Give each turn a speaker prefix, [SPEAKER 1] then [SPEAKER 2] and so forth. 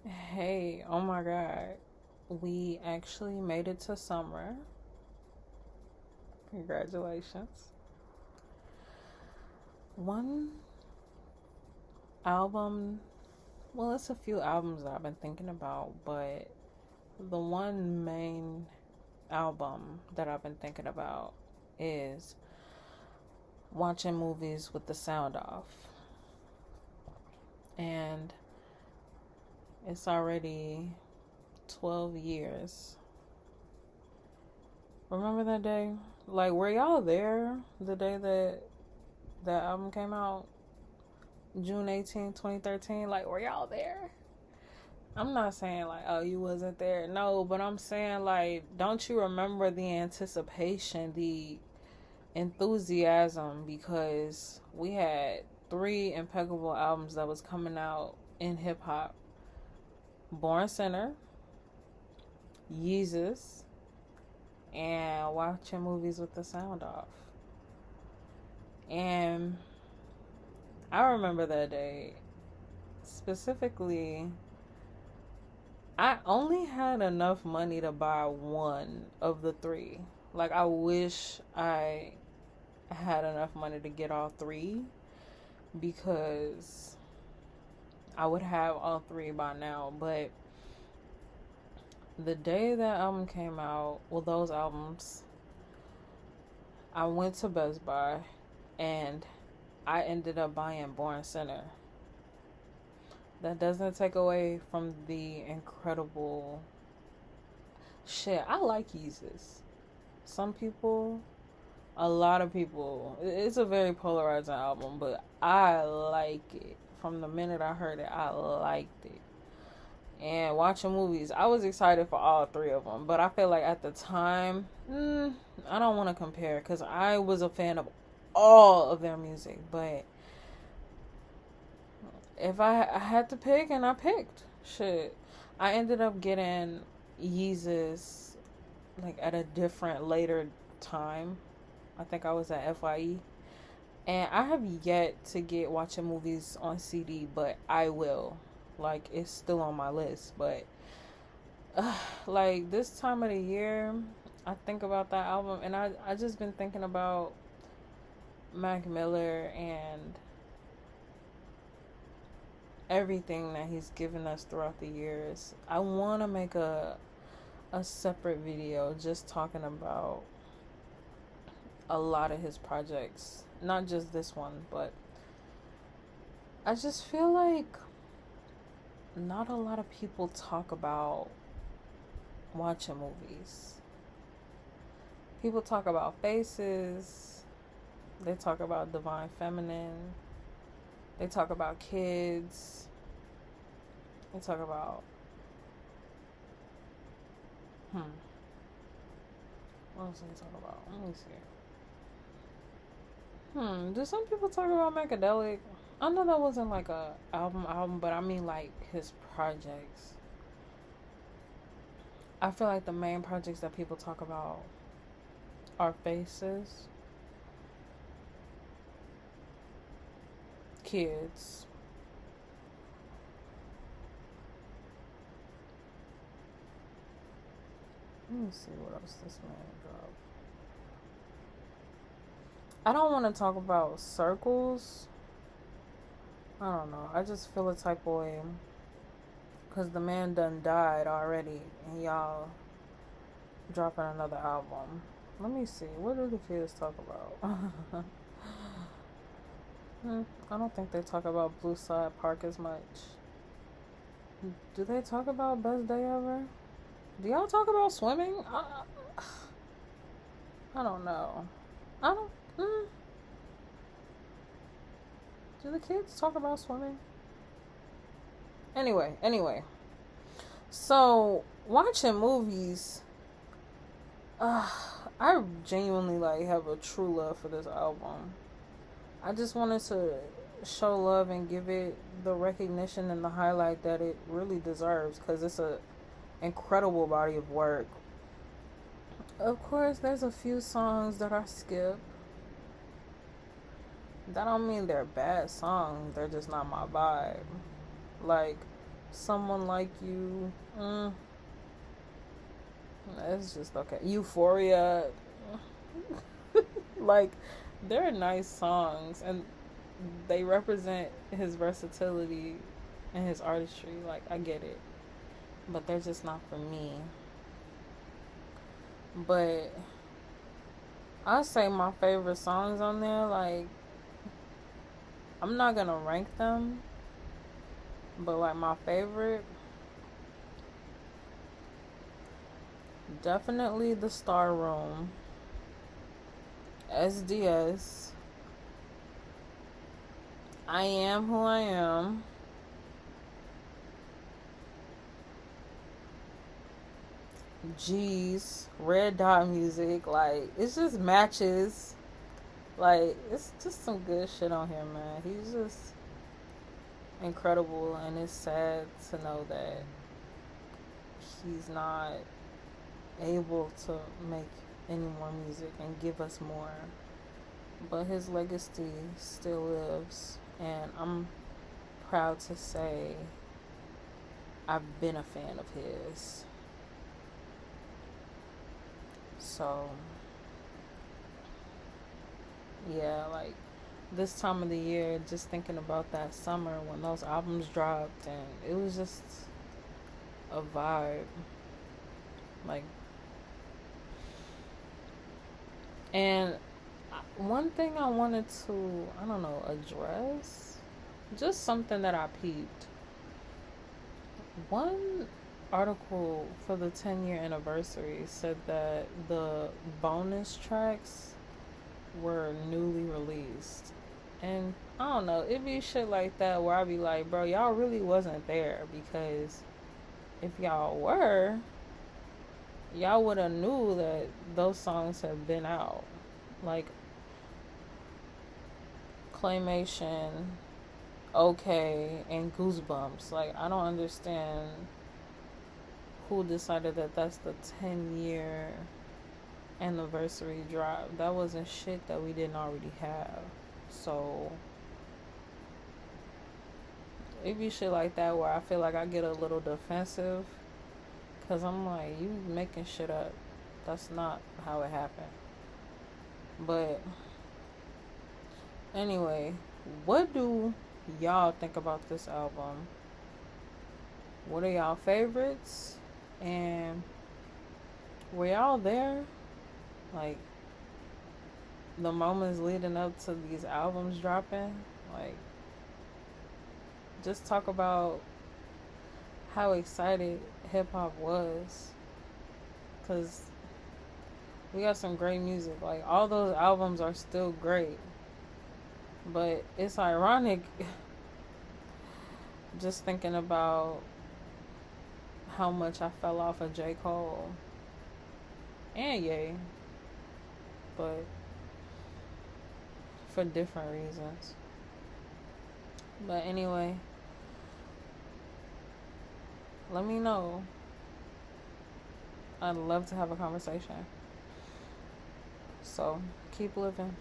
[SPEAKER 1] Hey, oh my God. We actually made it to summer. Congratulations. One album, well, it's a few albums that I've been thinking about, but the one main album that I've been thinking about is watching movies with the sound off. And it's already 12 years. Remember that day? Like, were y'all there the day that that album came out? June 18th, 2013. Like, were y'all there? I'm not saying, like, oh, you wasn't there. No, but I'm saying, like, don't you remember the anticipation, the enthusiasm? Because we had three impeccable albums that was coming out in hip hop: Born Center, Yeezus, and watching movies with the sound off. And I remember that day specifically. I only had enough money to buy one of the three. Like, I wish I had enough money to get all three because I would have all three by now. But the day that album came out, well, those albums, I went to Best Buy and I ended up buying Born Center. That doesn't take away from the incredible shit. I like Yeezus. Some people, a lot of people, it's a very polarizing album, but I like it. From the minute I heard it, I liked it. And watching movies, I was excited for all three of them, but I feel like at the time, I don't want to compare because I was a fan of all of their music. But if I had to pick, and I picked, shit, I ended up getting Yeezus like at a different later time. I think I was at FYE. And I have yet to get watching movies on CD, but I will. Like, it's still on my list. But, like, this time of the year, I think about that album. And I just been thinking about Mac Miller and everything that he's given us throughout the years. I want to make a separate video just talking about a lot of his projects. Not just this one, but I just feel like not a lot of people talk about watching movies. People talk about Faces, they talk about Divine Feminine, they talk about Kids, they talk about, what else do they talk about? Let me see. Do some people talk about Macadelic? I know that wasn't like a album, but I mean like his projects. I feel like the main projects that people talk about are Faces, Kids. Let me see what else this man dropped. I don't want to talk about Circles. I don't know. I just feel a type of way because the man done died already, and y'all dropping another album. Let me see. What do the kids talk about? I don't think they talk about Blue Side Park as much. Do they talk about Best Day Ever? Do y'all talk about swimming? I don't know. I don't. Do the kids talk about swimming? Anyway. So watching movies, I genuinely like have a true love for this album. I just wanted to show love and give it the recognition and the highlight that it really deserves because it's a incredible body of work. Of course, there's a few songs that I skip. That don't mean they're bad songs. They're just not my vibe. Like Someone Like You. It's just okay. Euphoria. Like, they're nice songs, and they represent his versatility and his artistry. Like, I get it, but they're just not for me. But I say my favorite songs on there, like, I'm not gonna rank them, but like my favorite, definitely The Star Room, SDS, I Am Who I Am, G's, Red Dot Music. Like, it's just matches. Like, it's just some good shit on here, man. He's just incredible, and it's sad to know that he's not able to make any more music and give us more. But his legacy still lives, and I'm proud to say I've been a fan of his. So, yeah, like this time of the year, just thinking about that summer when those albums dropped, and it was just a vibe. Like, and one thing I wanted to, I don't know, address, just something that I peeped. One article for the 10-year anniversary said that the bonus tracks were newly released. And I don't know, it be shit like that where I be like, bro, y'all really wasn't there, because if y'all were, y'all would have knew that those songs have been out. Like Claymation, Okay, and Goosebumps. Like, I don't understand who decided that that's the 10-year anniversary drop. That wasn't shit that we didn't already have. So it be shit like that where I feel like I get a little defensive, because I'm like, you making shit up. That's not how it happened. But anyway, what do y'all think about this album? What are y'all favorites? And were y'all there? Like, the moments leading up to these albums dropping? Like, just talk about how excited hip hop was. Because we got some great music. Like, all those albums are still great. But it's ironic just thinking about how much I fell off of J. Cole and Ye, but for different reasons. But anyway, let me know. I'd love to have a conversation. So keep living.